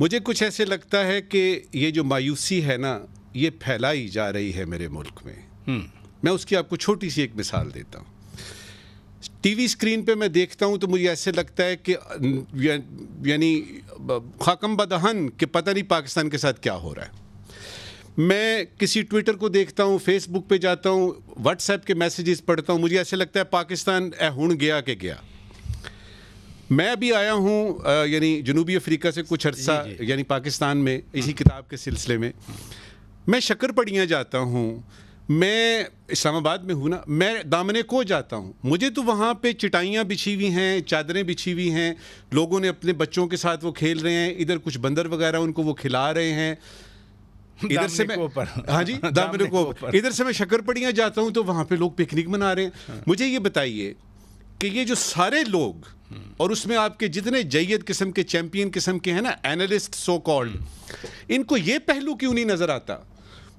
مجھے کچھ ایسے لگتا ہے کہ یہ جو مایوسی ہے نا یہ پھیلائی جا رہی ہے میرے ملک میں. میں اس کی آپ کو چھوٹی سی ایک مثال دیتا ہوں. ٹی وی اسکرین پہ میں دیکھتا ہوں تو مجھے ایسے لگتا ہے کہ یعنی خاکم بدہن کہ پتہ نہیں پاکستان کے ساتھ کیا ہو رہا ہے. میں کسی ٹویٹر کو دیکھتا ہوں, فیس بک پہ جاتا ہوں, واٹس ایپ کے میسیجز پڑھتا ہوں, مجھے ایسے لگتا ہے پاکستان ہن گیا کہ گیا. میں ابھی آیا ہوں یعنی جنوبی افریقہ سے کچھ عرصہ یعنی پاکستان میں اسی کتاب کے سلسلے میں. میں شکر پڑیاں جاتا ہوں, میں اسلام آباد میں ہوں نا, میں دامنے کو جاتا ہوں, مجھے تو وہاں پہ چٹائیاں بچھی ہوئی ہیں, چادریں بچھی ہوئی ہیں, لوگوں نے اپنے بچوں کے ساتھ وہ کھیل رہے ہیں, ادھر کچھ بندر وغیرہ ان کو وہ کھلا رہے ہیں. ادھر سے میں ہاں جی دامنے کو ادھر سے میں شکر پڑیاں جاتا ہوں تو وہاں پہ لوگ پکنک منا رہے ہیں. مجھے یہ بتائیے کہ یہ جو سارے لوگ اور اس میں آپ کے جتنے جید قسم کے چیمپئن قسم کے ہیں نا اینالسٹ سو کالڈ, ان کو یہ پہلو کیوں نہیں نظر آتا؟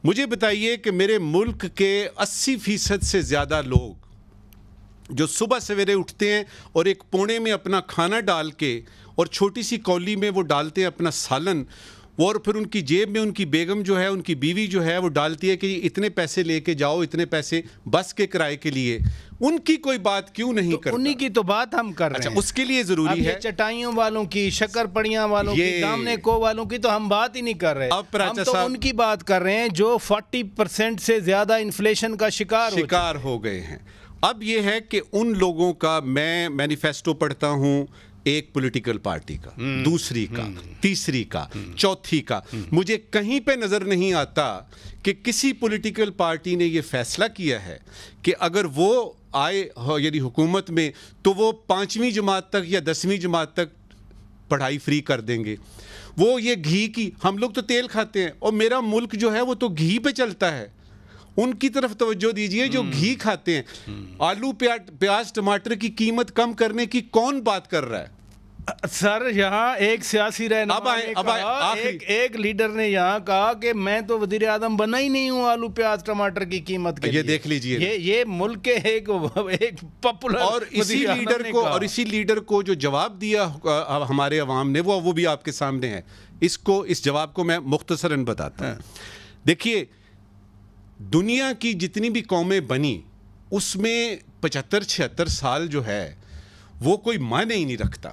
مجھے بتائیے کہ میرے ملک کے 80% سے زیادہ لوگ جو صبح سویرے اٹھتے ہیں اور ایک پونے میں اپنا کھانا ڈال کے اور چھوٹی سی کولی میں وہ ڈالتے ہیں اپنا سالن, اور پھر ان کی جیب میں ان کی بیگم جو ہے, ان کی بیوی جو ہے وہ ڈالتی ہے کہ اتنے پیسے لے کے جاؤ, اتنے پیسے بس کے کرائے کے لیے, ان کی کوئی بات کیوں نہیں کرتا؟ انہی کی تو بات ہم کر رہے ہیں. اس کے لیے ضروری ہے چٹائیوں والوں کی, شکر پڑیاں والوں کی, دامنے کو والوں کی تو ہم بات ہی نہیں کر رہے. ہم تو ان کی بات کر رہے ہیں جو 40% سے زیادہ انفلیشن کا شکار ہو گئے ہیں. اب یہ ہے کہ ان لوگوں کا میں مینیفیسٹو پڑھتا ہوں, ایک پولیٹیکل پارٹی کا, دوسری کا, تیسری کا, چوتھی کا, مجھے کہیں پہ نظر نہیں آتا کہ کسی پولیٹیکل پارٹی نے یہ فیصلہ کیا ہے کہ اگر وہ آئے یعنی حکومت میں تو وہ 5ویں جماعت تک یا 10ویں جماعت تک پڑھائی فری کر دیں گے. وہ یہ گھی کی, ہم لوگ تو تیل کھاتے ہیں اور میرا ملک جو ہے وہ تو گھی پہ چلتا ہے. ان کی طرف توجہ دیجئے جو گھی کھاتے ہیں. آلو پیاز ٹماٹر کی قیمت کم کرنے کی کون بات کر رہا ہے؟ سر یہاں ایک سیاسی رہنما نے کہا, ایک لیڈر نے یہاں کہا کہ میں تو وزیر اعظم بنا ہی نہیں ہوں آلو پیاز ٹماٹر کی قیمت کے لیے. یہ دیکھ لیجئے, یہ ملک کے ایک پاپولر اور اسی لیڈر کو جو جواب دیا ہمارے عوام نے وہ بھی آپ کے سامنے ہے. اس جواب کو میں مختصراً بتاتا ہوں. دیکھیے, دنیا کی جتنی بھی قومیں بنی اس میں 75-76 سال جو ہے وہ کوئی معنی ہی نہیں رکھتا.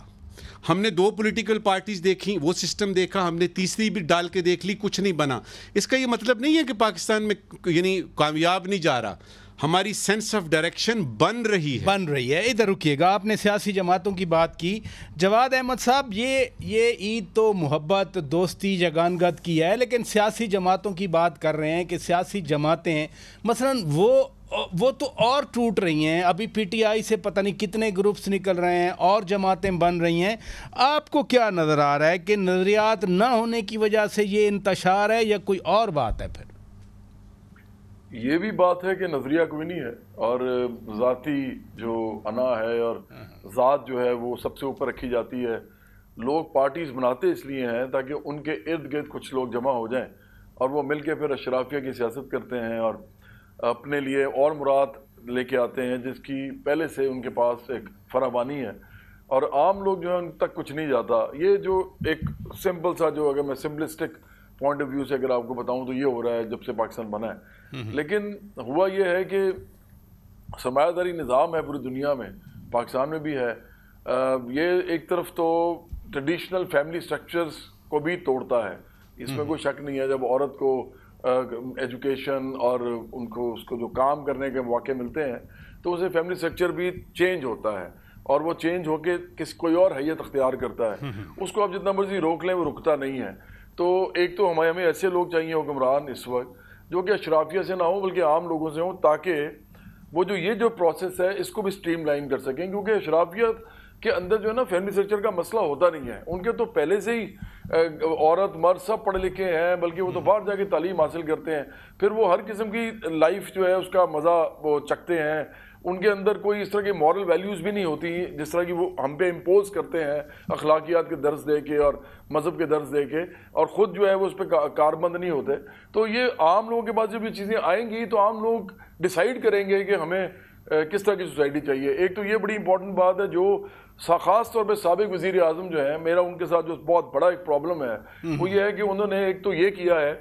ہم نے 2 پولیٹیکل پارٹیز دیکھی, وہ سسٹم دیکھا, ہم نے تیسری بھی ڈال کے دیکھ لی, کچھ نہیں بنا. اس کا یہ مطلب نہیں ہے کہ پاکستان میں یعنی کامیاب نہیں جا رہا. ہماری سینس آف ڈائریکشن بن رہی ہے. ادھر رکیے گا, آپ نے سیاسی جماعتوں کی بات کی. جواد احمد صاحب, یہ عید تو محبت دوستی جگانگت کی ہے, لیکن سیاسی جماعتوں کی بات کر رہے ہیں کہ سیاسی جماعتیں مثلا وہ تو اور ٹوٹ رہی ہیں. ابھی پی ٹی آئی سے پتہ نہیں کتنے گروپس نکل رہے ہیں اور جماعتیں بن رہی ہیں. آپ کو کیا نظر آ رہا ہے کہ نظریات نہ ہونے کی وجہ سے یہ انتشار ہے یا کوئی اور بات ہے؟ پھر یہ بھی بات ہے کہ نظریہ کوئی نہیں ہے, اور ذاتی جو انا ہے اور ذات جو ہے وہ سب سے اوپر رکھی جاتی ہے. لوگ پارٹیز بناتے اس لیے ہیں تاکہ ان کے ارد گرد کچھ لوگ جمع ہو جائیں اور وہ مل کے پھر اشرافیہ کی سیاست کرتے ہیں اور اپنے لیے اور مراد لے کے آتے ہیں جس کی پہلے سے ان کے پاس ایک فراوانی ہے, اور عام لوگ جو ہے ان تک کچھ نہیں جاتا. یہ جو ایک سمپل سا, جو اگر میں سمپلسٹک پوائنٹ آف ویو سے اگر آپ کو بتاؤں تو یہ ہو رہا ہے جب سے پاکستان بنا ہے. لیکن ہوا یہ ہے کہ سرمایہ داری نظام ہے پوری دنیا میں, پاکستان میں بھی ہے. یہ ایک طرف تو ٹریڈیشنل فیملی سٹرکچرز کو بھی توڑتا ہے, اس میں کوئی شک نہیں ہے. جب عورت کو ایجوکیشن اور ان کو اس کو جو کام کرنے کے مواقع ملتے ہیں تو اسے فیملی سٹرکچر بھی چینج ہوتا ہے, اور وہ چینج ہو کے کوئی اور حیت اختیار کرتا ہے. اس کو آپ جتنا مرضی روک لیں وہ رکتا نہیں ہے. تو ایک تو ہمیں ایسے لوگ چاہیے حکمران اس وقت جو کہ اشرافیہ سے نہ ہوں بلکہ عام لوگوں سے ہوں, تاکہ وہ جو پروسیس ہے اس کو بھی سٹریم لائن کر سکیں. کیونکہ اشرافیت کے اندر جو ہے نا فیملی سٹرکچر کا مسئلہ ہوتا نہیں ہے. ان کے تو پہلے سے ہی عورت مرد سب پڑھے لکھے ہیں, بلکہ وہ تو باہر جا کے تعلیم حاصل کرتے ہیں, پھر وہ ہر قسم کی لائف جو ہے اس کا مزہ وہ چکھتے ہیں. ان کے اندر کوئی اس طرح کی مورل ویلیوز بھی نہیں ہوتی جس طرح کی وہ ہم پہ امپوز کرتے ہیں اخلاقیات کے درس دے کے اور مذہب کے درس دے کے, اور خود جو ہے وہ اس پہ کاربند نہیں ہوتے. تو یہ عام لوگوں کے پاس جب یہ چیزیں آئیں گی تو عام لوگ ڈیسائیڈ کریں گے کہ ہمیں کس طرح کی سوسائٹی چاہیے. ایک تو یہ بڑی امپورٹنٹ بات ہے جو خاص طور پہ سابق وزیر اعظم جو ہیں, میرا ان کے ساتھ جو بہت بڑا ایک پرابلم ہے وہ یہ ہے کہ انہوں نے ایک تو یہ کیا ہے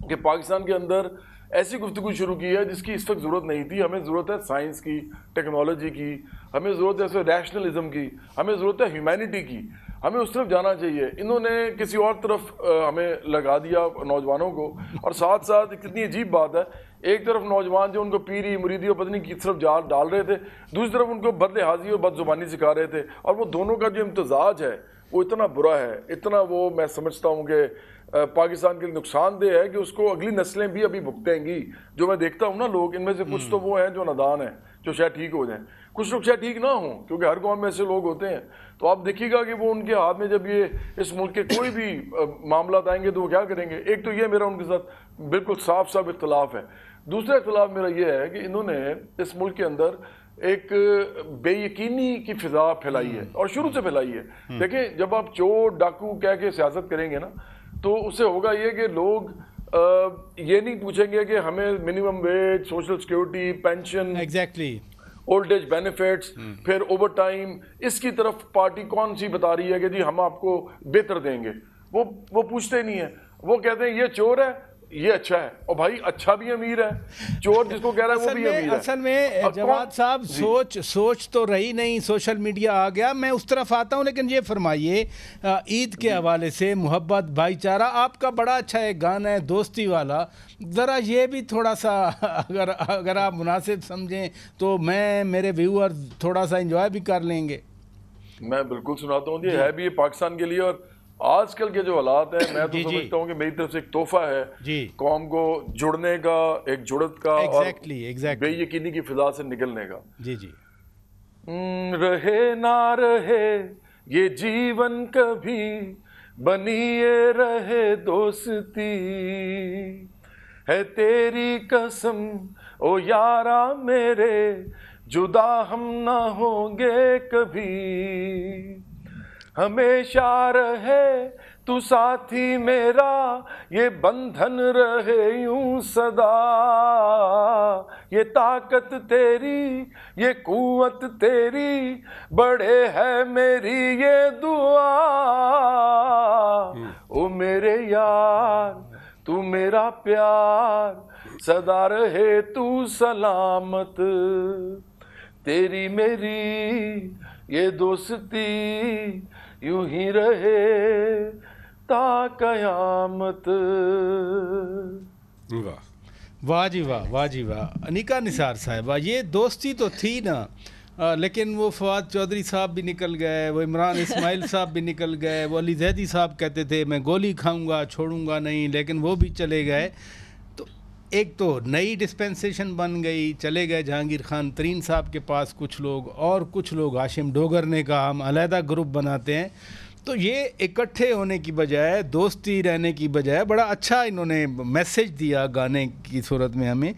کہ پاکستان کے اندر ایسی گفتگو شروع کی ہے جس کی اس وقت ضرورت نہیں تھی. ہمیں ضرورت ہے سائنس کی, ٹیکنالوجی کی, ہمیں ضرورت ہے ریشنلزم کی, ہمیں ضرورت ہے ہیومینٹی کی, ہمیں اس طرف جانا چاہیے. انہوں نے کسی اور طرف ہمیں لگا دیا نوجوانوں کو. اور ساتھ ساتھ کتنی عجیب بات ہے, ایک طرف نوجوان جو ان کو پیری مریدی اور پتہ نہیں کس طرف جال ڈال رہے تھے, دوسری طرف ان کو بد لحاظی اور بد زبانی سکھا رہے تھے. اور وہ دونوں کا جو امتزاج ہے وہ اتنا برا ہے, اتنا وہ میں سمجھتا ہوں کہ پاکستان کے لیے نقصان دہ ہے کہ اس کو اگلی نسلیں بھی ابھی بھگتیں گی. جو میں دیکھتا ہوں نا لوگ, ان میں سے کچھ تو وہ ہیں جو نادان ہیں, جو شاید ٹھیک ہو جائیں, کچھ لوگ شاید ٹھیک نہ ہوں, کیونکہ ہر قوم میں ایسے لوگ ہوتے ہیں. تو آپ دیکھیے گا کہ وہ ان کے ہاتھ میں جب یہ اس ملک کے کوئی بھی معاملات آئیں گے تو وہ کیا کریں گے. ایک تو یہ میرا ان کے ساتھ بالکل صاف صاف اختلاف ہے. دوسرا اختلاف میرا یہ ہے کہ انہوں نے اس ملک کے اندر ایک بے یقینی کی فضا پھیلائی ہے, اور شروع سے پھیلائی ہے. دیکھیں, جب آپ چور ڈاکو کہہ کے سیاست کریں گے نا, تو اس سے ہوگا یہ کہ لوگ یہ نہیں پوچھیں گے کہ ہمیں minimum wage, social security, pension, exactly old age benefits, پھر اوور ٹائم, اس کی طرف پارٹی کون سی بتا رہی ہے کہ جی ہم آپ کو بہتر دیں گے. وہ پوچھتے نہیں ہیں. وہ کہتے ہیں یہ چور ہے, یہ اچھا ہے. اور بھائی اچھا بھی امیر ہے, چور جس کو کہہ رہا ہے وہ بھی امیر ہے. اصل میں جواد صاحب سوچ تو رہی نہیں, سوشل میڈیا آ گیا. میں اس طرف آتا ہوں, لیکن یہ فرمائیے عید کے حوالے سے محبت, بھائی چارہ, آپ کا بڑا اچھا ایک گانا ہے دوستی والا, ذرا یہ بھی تھوڑا سا اگر آپ مناسب سمجھیں تو میرے ویور تھوڑا سا انجوائے بھی کر لیں گے. میں بالکل سناتا ہوں. یہ ہے بھی یہ پاکستان کے لیے, اور آج کل کے جو حالات ہیں میں تو سمجھتا ہوں کہ میری طرف سے ایک تحفہ ہے قوم کو جڑنے کا, ایک جڑت کا, اور بے یقینی کی فضا سے نکلنے کا. جی جی. رہے نہ رہے یہ جیون کبھی, بنیے رہے دوستی, ہے تیری قسم او یارا میرے, جدا ہم نہ ہوں گے کبھی. ہمیشہ رہے تو ساتھی میرا, یہ بندھن رہے یوں صدا, یہ طاقت تیری, یہ قوت تیری, بڑے ہے میری یہ دعا. او میرے یار تو میرا پیار, سدا رہے تو سلامت, تیری میری یہ دوستی, یوں ہی رہے تا قیامت. واہ جی واہ, واہ جی واہ. انیکا نثار صاحبہ, یہ دوستی تو تھی نا, لیکن وہ فواد چودھری صاحب بھی نکل گئے, وہ عمران اسماعیل صاحب بھی نکل گئے, وہ علی زیدی صاحب کہتے تھے میں گولی کھاؤں گا چھوڑوں گا نہیں, لیکن وہ بھی چلے گئے. تو ایک تو نئی ڈسپینسیشن بن گئی, چلے گئے جہانگیر خان ترین صاحب کے پاس کچھ لوگ, اور کچھ لوگ ہاشم ڈوگر نے کہا ہم علیحدہ گروپ بناتے ہیں. تو یہ اکٹھے ہونے کی بجائے, دوستی رہنے کی بجائے, بڑا اچھا انہوں نے میسج دیا گانے کی صورت میں ہمیں.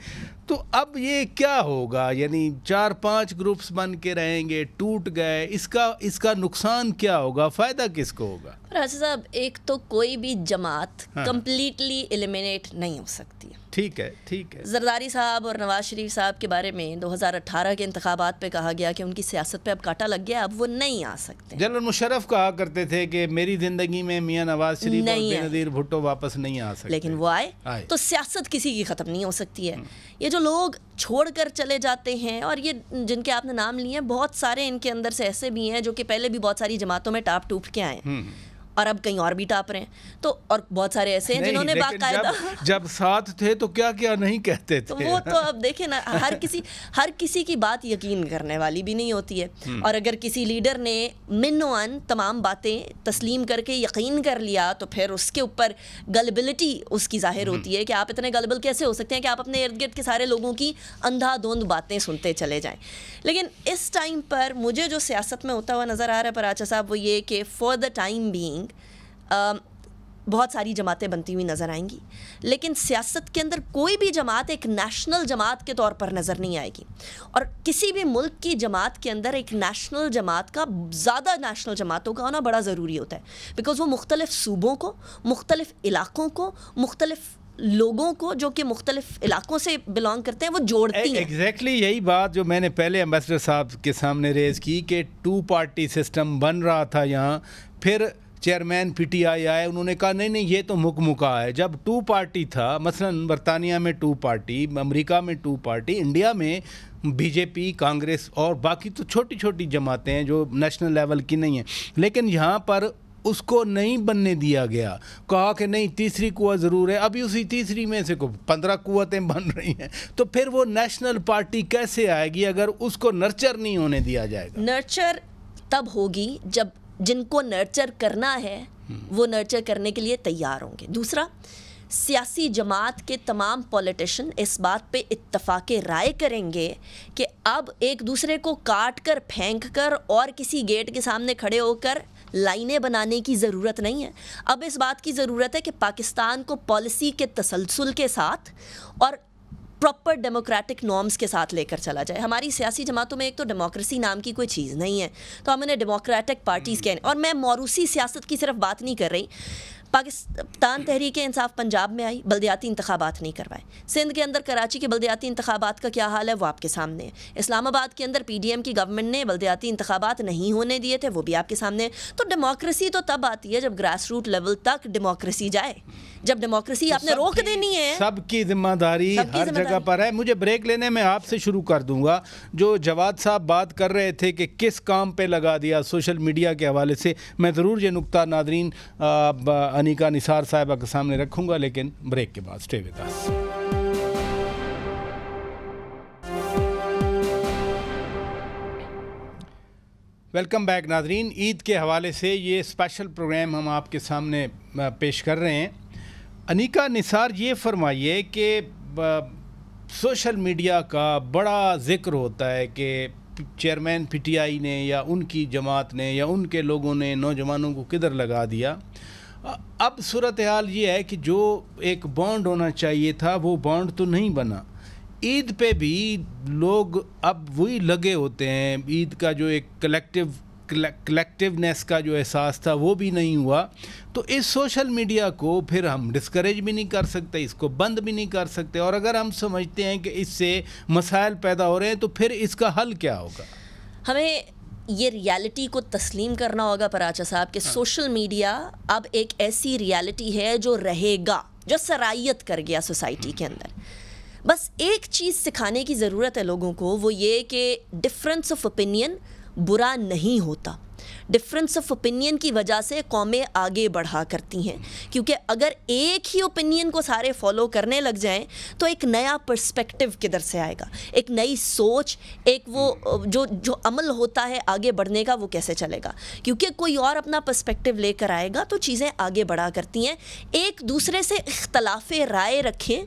تو اب یہ کیا ہوگا, یعنی 4-5 گروپس بن کے رہیں گے, ٹوٹ گئے, اس کا نقصان کیا ہوگا, فائدہ کس کو ہوگا؟ راجہ صاحب, ایک تو کوئی بھی جماعت کمپلیٹلی ایلیمینیٹ نہیں ہو سکتی. ٹھیک ہے, ٹھیک ہے. زرداری صاحب اور نواز شریف صاحب کے بارے میں 2018 کے انتخابات پہ کہا گیا کہ ان کی سیاست پہ اب کاٹا لگ گیا, اب وہ نہیں آ سکتے. جنرل مشرف کہا کرتے تھے کہ میری زندگی میں میاں نواز شریف اور بے نظیر بھٹو واپس نہیں آ سکتے, لیکن وہ آئے. تو سیاست کسی کی ختم نہیں ہو سکتی ہے. یہ جو لوگ چھوڑ کر چلے جاتے ہیں, اور یہ جن کے آپ نے نام لیے ہیں, بہت سارے ان کے اندر سے ایسے بھی ہیں جو کہ پہلے بھی بہت ساری جماعتوں میں ٹاپ ٹوپ کے آئے ہیں, اور اب کہیں اور بھی ٹاپ رہے ہیں. تو اور بہت سارے ایسے ہیں جنہوں نے باقاعدہ جب ساتھ تھے تو کیا کیا نہیں کہتے تھے. تو وہ تو اب دیکھیں نا, ہر کسی کی بات یقین کرنے والی بھی نہیں ہوتی ہے. اور اگر کسی لیڈر نے منوان تمام باتیں تسلیم کر کے یقین کر لیا, تو پھر اس کے اوپر گلبلٹی اس کی ظاہر ہوتی ہے کہ آپ اتنے گلبل کیسے ہو سکتے ہیں کہ آپ اپنے ارد گرد کے سارے لوگوں کی اندھا دھند باتیں سنتے چلے جائیں. لیکن اس ٹائم پر مجھے جو سیاست میں ہوتا ہوا نظر آ رہا ہے پراچا صاحب, وہ یہ کہ فار دا ٹائم بینگ بہت ساری جماعتیں بنتی ہوئی نظر آئیں گی, لیکن سیاست کے اندر کوئی بھی جماعت ایک نیشنل جماعت کے طور پر نظر نہیں آئے گی. اور کسی بھی ملک کی جماعت کے اندر ایک نیشنل جماعت کا, زیادہ نیشنل جماعتوں کا ہونا بڑا ضروری ہوتا ہے, بیکاز وہ مختلف صوبوں کو, مختلف علاقوں کو, مختلف لوگوں کو جو کہ مختلف علاقوں سے بلانگ کرتے ہیں وہ جوڑتی ہیں. ایگزیکٹلی یہی بات جو میں نے پہلے ایمبیسڈر صاحب کے سامنے ریز کی کہ 2 پارٹی سسٹم بن رہا تھا یہاں, پھر چیئرمین پی ٹی آئی آئے, انہوں نے کہا نہیں یہ تو مکا ہے. جب 2 پارٹی تھا, مثلا برطانیہ میں 2 پارٹی, امریکہ میں 2 پارٹی, انڈیا میں بی جے پی, کانگریس اور باقی تو چھوٹی چھوٹی جماعتیں ہیں جو نیشنل لیول کی نہیں ہیں, لیکن یہاں پر اس کو نہیں بننے دیا گیا. کہا کہ نہیں تیسری قوت ضرور ہے. ابھی اسی تیسری میں سے 15 قوتیں بن رہی ہیں, تو پھر وہ نیشنل پارٹی کیسے آئے گی اگر اس کو نرچر نہیں ہونے دیا جائے گا؟ نرچر تب ہوگی جب جن کو نرچر کرنا ہے وہ نرچر کرنے کے لیے تیار ہوں گے. دوسرا, سیاسی جماعت کے تمام پولیٹیشن اس بات پہ اتفاق رائے کریں گے کہ اب ایک دوسرے کو کاٹ کر, پھینک کر اور کسی گیٹ کے سامنے کھڑے ہو کر لائنیں بنانے کی ضرورت نہیں ہے. اب اس بات کی ضرورت ہے کہ پاکستان کو پالیسی کے تسلسل کے ساتھ اور پراپر ڈیموکریٹک نارمز کے ساتھ لے کر چلا جائے. ہماری سیاسی جماعتوں میں ایک تو ڈیموکریسی نام کی کوئی چیز نہیں ہے, تو ہم انہیں ڈیموکریٹک پارٹیز کہنے. اور میں موروثی سیاست کی صرف بات نہیں کر رہی. پاکستان تحریک انصاف پنجاب میں آئی, بلدیاتی انتخابات نہیں کروائے. سندھ کے اندر کراچی کے بلدیاتی انتخابات کا کیا حال ہے وہ آپ کے سامنے ہے. اسلام آباد کے اندر پی ڈی ایم کی گورنمنٹ نے بلدیاتی انتخابات نہیں ہونے دیے تھے, وہ بھی آپ کے سامنے ہے. تو ڈیموکریسی تو تب آتی ہے جب گراس روٹ لیول تک ڈیموکریسی جائے. جب ڈیموکریسی آپ نے روک دینی ہے, سب کی ذمہ داری ہر جگہ پر ہے. مجھے بریک لینے میں آپ سے شروع کر دوں گا. جو جواد صاحب بات کر رہے تھے کہ کس کام پہ لگا دیا سوشل میڈیا کے حوالے سے, میں ضرور یہ نقطہ ناظرین انیکا نثار صاحبہ کے سامنے رکھوں گا, لیکن بریک کے بعد stay with us. Welcome back ناظرین. عید کے حوالے سے یہ اسپیشل پروگرام ہم آپ کے سامنے پیش کر رہے ہیں. انیکا نثار, یہ فرمائیے کہ سوشل میڈیا کا بڑا ذکر ہوتا ہے کہ چیئرمین پی ٹی آئی نے یا ان کی جماعت نے یا ان کے لوگوں نے نوجوانوں کو کدھر لگا دیا. اب صورتحال یہ ہے کہ جو ایک بانڈ ہونا چاہیے تھا وہ بانڈ تو نہیں بنا. عید پہ بھی لوگ اب وہی لگے ہوتے ہیں. عید کا جو ایک کلیکٹیونیس کا جو احساس تھا وہ بھی نہیں ہوا. تو اس سوشل میڈیا کو پھر ہم ڈسکریج بھی نہیں کر سکتے, اس کو بند بھی نہیں کر سکتے. اور اگر ہم سمجھتے ہیں کہ اس سے مسائل پیدا ہو رہے ہیں تو پھر اس کا حل کیا ہوگا؟ ہمیں یہ ریالٹی کو تسلیم کرنا ہوگا پراچا صاحب کہ سوشل میڈیا اب ایک ایسی ریالٹی ہے جو رہے گا, جو سرائیت کر گیا سوسائٹی کے اندر. بس ایک چیز سکھانے کی ضرورت ہے لوگوں کو, وہ یہ کہ ڈفرینس آف اوپینین برا نہیں ہوتا. ڈفرینس آف اوپینین کی وجہ سے قومیں آگے بڑھا کرتی ہیں, کیونکہ اگر ایک ہی اوپینین کو سارے فالو کرنے لگ جائیں تو ایک نیا پرسپیکٹیو کدھر سے آئے گا, ایک نئی سوچ, ایک وہ جو عمل ہوتا ہے آگے بڑھنے کا وہ کیسے چلے گا, کیونکہ کوئی اور اپنا پرسپیکٹیو لے کر آئے گا تو چیزیں آگے بڑھا کرتی ہیں. ایک دوسرے سے اختلاف رائے رکھیں,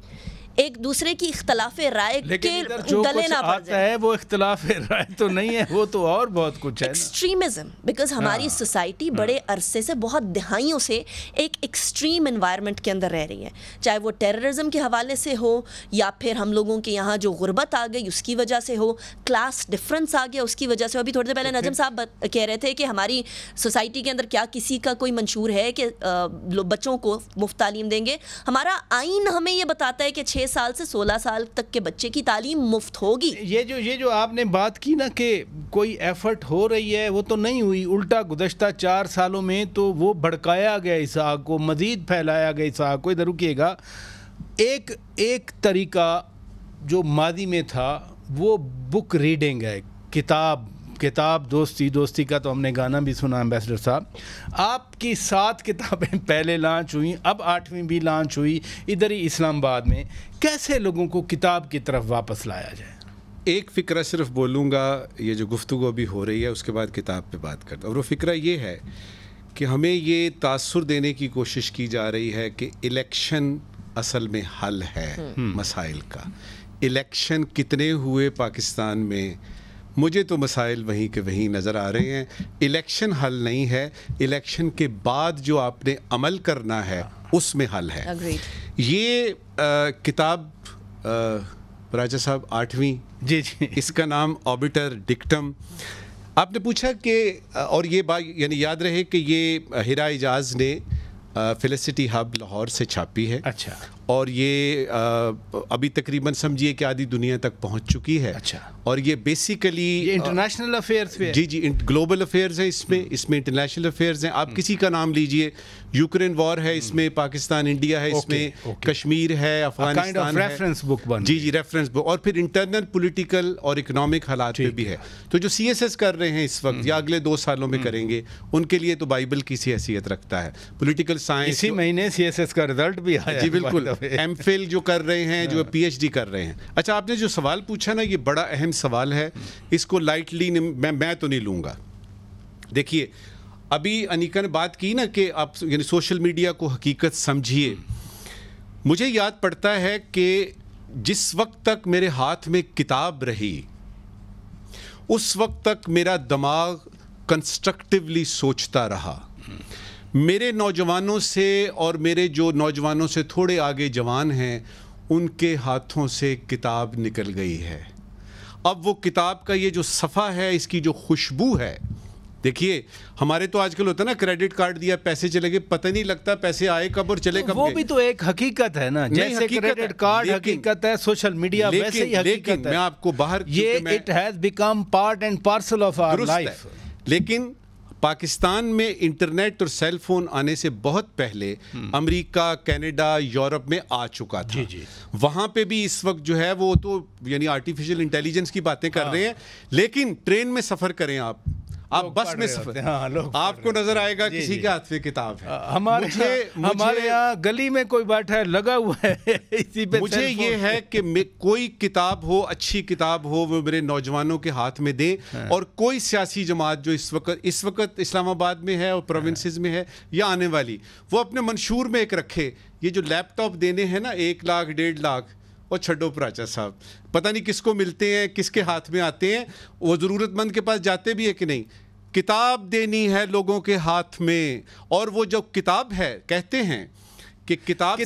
ایک دوسرے کی اختلاف رائے کے گلے نہ پڑ جائے. ہے وہ اختلاف رائے تو نہیں ہے, وہ تو اور بہت کچھ ہے. ایکسٹریمزم, بیکاز ہماری سوسائٹی بڑے عرصے سے, بہت دہائیوں سے ایک ایکسٹریم انوائرمنٹ کے اندر رہ رہی ہے, چاہے وہ ٹیررزم کے حوالے سے ہو یا پھر ہم لوگوں کے یہاں جو غربت آ گئی اس کی وجہ سے ہو, کلاس ڈفرینس آ گیا اس کی وجہ سے. ابھی تھوڑی دیر پہلے نجم صاحب کہہ رہے تھے کہ ہماری سوسائٹی کے اندر کیا کسی کا کوئی منشور ہے کہ بچوں کو مفت تعلیم دیں گے. ہمارا آئین ہمیں یہ بتاتا ہے کہ 6 سال سے 16 سال تک کے بچے کی تعلیم مفت ہوگی. یہ جو آپ نے بات کی نا کہ کوئی ایفرٹ ہو رہی ہے, وہ تو نہیں ہوئی. الٹا گزشتہ 4 سالوں میں تو وہ بھڑکایا گیا اس آگ کو, مزید پھیلایا گیا اس آگ کو. ادھر رکیے گا, ایک طریقہ جو ماضی میں تھا وہ بک ریڈنگ ہے, کتاب دوستی کا تو ہم نے گانا بھی سنا ایمبیسڈر صاحب. آپ کی 7 کتابیں پہلے لانچ ہوئیں, اب 8ویں بھی لانچ ہوئی ادھر ہی اسلام آباد میں. کیسے لوگوں کو کتاب کی طرف واپس لایا جائے؟ ایک فکرہ صرف بولوں گا, یہ جو گفتگو ابھی ہو رہی ہے اس کے بعد کتاب پہ بات کرتا ہوں. اور وہ فکرہ یہ ہے کہ ہمیں یہ تاثر دینے کی کوشش کی جا رہی ہے کہ الیکشن اصل میں حل ہے مسائل کا. الیکشن کتنے ہوئے پاکستان میں, مجھے تو مسائل وہیں کے وہیں نظر آ رہے ہیں. الیکشن حل نہیں ہے, الیکشن کے بعد جو آپ نے عمل کرنا ہے اس میں حل ہے. یہ کتاب راجہ صاحب 8ویں, جی, اس کا نام آبیٹر ڈکٹم. آپ نے پوچھا کہ, اور یہ بات یعنی یاد رہے کہ یہ ہیرا اعجاز نے فیلسٹی ہب لاہور سے چھاپی ہے. اچھا. اور یہ ابھی تقریباً سمجھیے کہ آدھی دنیا تک پہنچ چکی ہے. اچھا. اور یہ بیسیکلی انٹرنیشنل افیئرس پہ جی گلوبل افیئرز ہیں اس میں انٹرنیشنل افیئرز ہیں. آپ کسی کا نام لیجئے, یوکرین وار ہے اس میں, پاکستان انڈیا ہے اس میں, کشمیر ہے, افغانستان ہے, ریفرنس بک بن جی ریفرنس بک, اور پھر انٹرنل پولیٹیکل اور اکنامک حالات پہ بھی ہے. تو جو CSS کر رہے ہیں اس وقت یا اگلے 2 سالوں میں کریں گے, ان کے لیے تو بائبل کی سی حیثیت رکھتا ہے. پولیٹیکل سائنس اسی مہینے CSS کا رزلٹ بھی آیا. جی بالکل. MPhil جو کر رہے ہیں, جو PhD کر رہے ہیں. اچھا, آپ نے جو سوال پوچھا نا, یہ بڑا اہم سوال ہے, اس کو لائٹلی میں تو نہیں لوں گا. دیکھیے, ابھی انیکا نے بات کی نا کہ آپ یعنی سوشل میڈیا کو حقیقت سمجھیے. مجھے یاد پڑتا ہے کہ جس وقت تک میرے ہاتھ میں کتاب رہی, اس وقت تک میرا دماغ کنسٹرکٹیولی سوچتا رہا. میرے نوجوانوں سے اور میرے جو نوجوانوں سے تھوڑے آگے جوان ہیں, ان کے ہاتھوں سے کتاب نکل گئی ہے. اب وہ کتاب کا یہ جو صفحہ ہے, اس کی جو خوشبو ہے, دیکھیے ہمارے تو آج کل ہوتا ہے نا, کریڈٹ کارڈ دیا, پیسے چلے گئے, پتہ نہیں لگتا پیسے آئے کب اور چلے کب. وہ بھی تو ایک حقیقت ہے نا, جیسے کریڈٹ کارڈ حقیقت ہے, سوشل میڈیا ویسے ہی حقیقت ہے. میں آپ کو باہر, یہ it has become part and parcel of our life. لیکن پاکستان میں انٹرنیٹ اور سیل فون آنے سے بہت پہلے امریکہ, کینیڈا, یورپ میں آ چکا تھا. وہاں پہ بھی اس وقت جو ہے وہ تو یعنی آرٹیفیشل انٹیلیجنس کی باتیں کر رہے ہیں. لیکن ٹرین میں سفر کریں آپ بس میں سفر, آپ کو نظر آئے گا کسی کے ہاتھ میں کتاب ہے. ہمارے یہاں گلی میں کوئی بیٹھا ہے, لگا ہوا ہے اسی پہ. مجھے یہ ہے کہ کوئی کتاب ہو, اچھی کتاب ہو, وہ میرے نوجوانوں کے ہاتھ میں دیں. اور کوئی سیاسی جماعت جو اس وقت اسلام آباد میں ہے اور پروونسز میں ہے یا آنے والی, وہ اپنے منشور میں ایک رکھے. یہ جو لیپ ٹاپ دینے ہیں نا 1 لاکھ 1.5 لاکھ, اور چھڈو پراچا صاحب, پتہ نہیں کس کو ملتے ہیں, کس کے ہاتھ میں آتے ہیں, وہ ضرورت مند کے پاس جاتے بھی ہے کہ نہیں. کتاب دینی ہے لوگوں کے ہاتھ میں. اور وہ جو کتاب ہے, کہتے ہیں کہ کتاب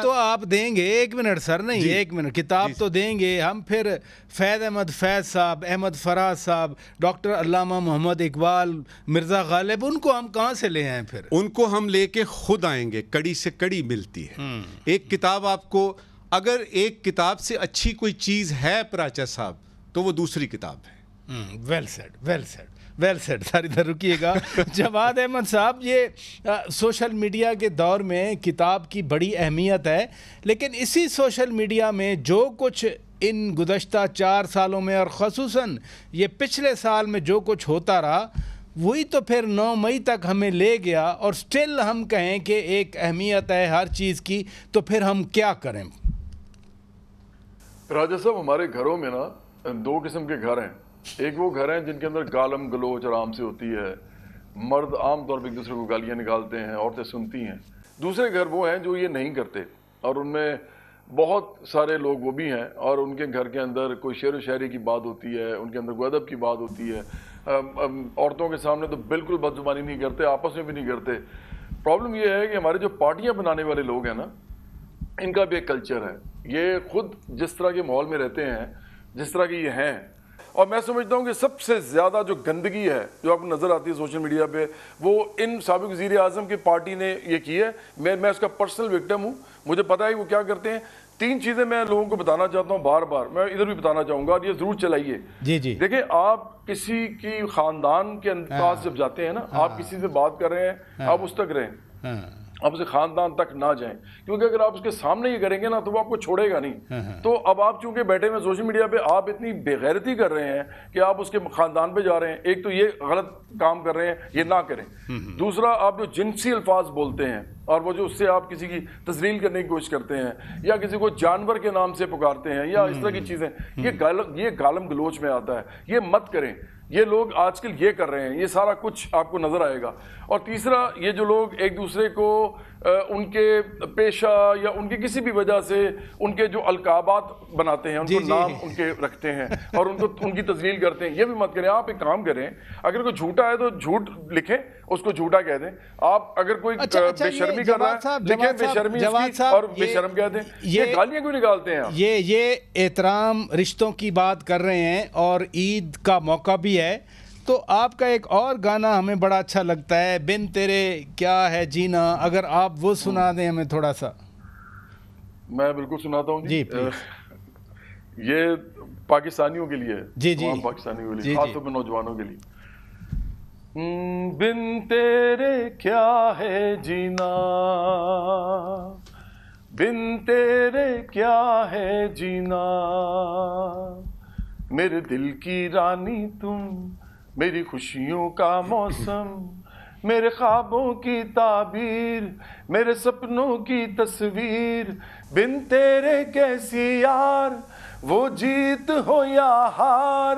تو آپ دیں گے, 1 منٹ سر, نہیں 1 منٹ, کتاب تو دیں گے ہم. پھر فیض احمد فیض صاحب, احمد فراز صاحب, ڈاکٹر علامہ محمد اقبال, مرزا غالب, ان کو ہم کہاں سے لے آئیں؟ پھر ان کو ہم لے کے خود آئیں گے. کڑی سے کڑی ملتی ہے. ایک کتاب آپ کو, اگر ایک کتاب سے اچھی کوئی چیز ہے پراچا صاحب, تو وہ دوسری کتاب ہے. Well said, well said, well said. Sorry ادھر رکیے گا. جواد احمد صاحب, یہ سوشل میڈیا کے دور میں کتاب کی بڑی اہمیت ہے, لیکن اسی سوشل میڈیا میں جو کچھ ان گزشتہ 4 سالوں میں, اور خصوصاً یہ پچھلے سال میں جو کچھ ہوتا رہا, وہی تو پھر 9 مئی تک ہمیں لے گیا. اور سٹل ہم کہیں کہ ایک اہمیت ہے ہر چیز کی, تو پھر ہم کیا کریں؟ راجہ صاحب, ہمارے گھروں میں نا 2 قسم کے گھر ہیں. ایک وہ گھر ہیں جن کے اندر گالم گلوچ آرام سے ہوتی ہے, مرد عام طور پہ ایک دوسرے کو گالیاں نکالتے ہیں, عورتیں سنتی ہیں. دوسرے گھر وہ ہیں جو یہ نہیں کرتے, اور ان میں بہت سارے لوگ وہ بھی ہیں, اور ان کے گھر کے اندر کوئی شعر و شاعری کی بات ہوتی ہے, ان کے اندر کوئی ادب کی بات ہوتی ہے. عورتوں کے سامنے تو بالکل بد زبانی نہیں کرتے, آپس میں بھی نہیں کرتے. پرابلم یہ ہے کہ ہمارے جو پارٹیاں بنانے والے لوگ ہیں نا, ان کا بھی ایک کلچر ہے. یہ خود جس طرح کے ماحول میں رہتے ہیں, جس طرح کے یہ ہیں, اور میں سمجھتا ہوں کہ سب سے زیادہ جو گندگی ہے جو آپ کو نظر آتی ہے سوشل میڈیا پہ, وہ ان سابق وزیر اعظم کی پارٹی نے یہ کی ہے. میں اس کا پرسنل وکٹم ہوں, مجھے پتا ہے وہ کیا کرتے ہیں. 3 چیزیں میں لوگوں کو بتانا چاہتا ہوں, بار بار میں ادھر بھی بتانا چاہوں گا, اور یہ ضرور چلائیے. جی جی. دیکھیں, آپ کسی کی خاندان کے پاس جب جاتے ہیں نا, آپ کسی سے بات کر رہے ہیں, آپ اس تک رہیں, آپ اسے خاندان تک نہ جائیں, کیونکہ اگر آپ اس کے سامنے یہ کریں گے نا تو وہ آپ کو چھوڑے گا نہیں. تو اب آپ چونکہ بیٹھے ہوئے سوشل میڈیا پہ, آپ اتنی بے غیرتی کر رہے ہیں کہ آپ اس کے خاندان پہ جا رہے ہیں. ایک تو یہ غلط کام کر رہے ہیں, یہ نہ کریں. دوسرا, آپ جو جنسی الفاظ بولتے ہیں, اور وہ جو اس سے آپ کسی کی تذلیل کرنے کی کوشش کرتے ہیں, یا کسی کو جانور کے نام سے پکارتے ہیں, یا اس طرح کی چیزیں, یہ گالم گلوچ میں آتا ہے. یہ مت کریں. یہ لوگ آج کل یہ کر رہے ہیں, یہ سارا کچھ آپ کو نظر آئے گا. اور تیسرا, یہ جو لوگ ایک دوسرے کو ان کے پیشہ یا ان کی کسی بھی وجہ سے ان کے جو القابات بناتے ہیں, ان کو نام ان کے رکھتے ہیں, اور ان کی تذلیل کرتے ہیں, یہ بھی مت کریں. آپ ایک کام کریں, اگر کوئی جھوٹا ہے تو جھوٹ لکھیں, اس کو جھوٹا کہہ دیں. آپ اگر کوئی بے شرمی کر رہا ہے, لکھیں بے شرمی اس کی, اور بے شرم کہہ دیں. یہ گالیاں کیوں نکالتے ہیں آپ؟ یہ احترام رشتوں کی بات کر رہے ہیں, اور عید کا موقع بھی ہے, تو آپ کا ایک اور گانا ہمیں بڑا اچھا لگتا ہے, بن تیرے کیا ہے جینا, اگر آپ وہ سنا دیں ہمیں تھوڑا سا. میں بالکل سناتا ہوں جی یہ پاکستانیوں کے لیے، جی جی، تمام پاکستانیوں کے جی لیے، خاص طور پہ نوجوانوں کے لیے۔ بن تیرے کیا ہے جینا، بن تیرے کیا ہے جینا، میرے دل کی رانی تم، میری خوشیوں کا موسم، میرے خوابوں کی تعبیر، میرے سپنوں کی تصویر، بن تیرے کیسی یار، وہ جیت ہو یا ہار،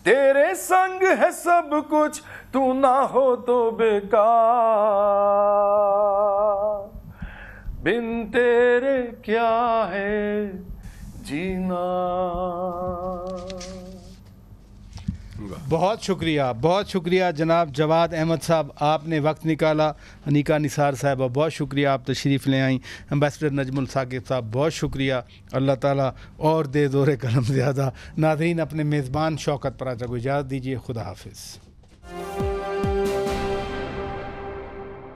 تیرے سنگ ہے سب کچھ، تو نہ ہو تو بیکار، بن تیرے کیا ہے جینا۔ بہت شکریہ جناب جواد احمد صاحب، آپ نے وقت نکالا۔ انیکا نثار صاحبہ بہت شکریہ، آپ تشریف لے آئیں۔ امبیسڈر نجم الثاقب صاحب بہت شکریہ، اللہ تعالیٰ اور دے زور قلم زیادہ۔ ناظرین، اپنے میزبان شوکت پراچا کو اجازت دیجیے، خدا حافظ۔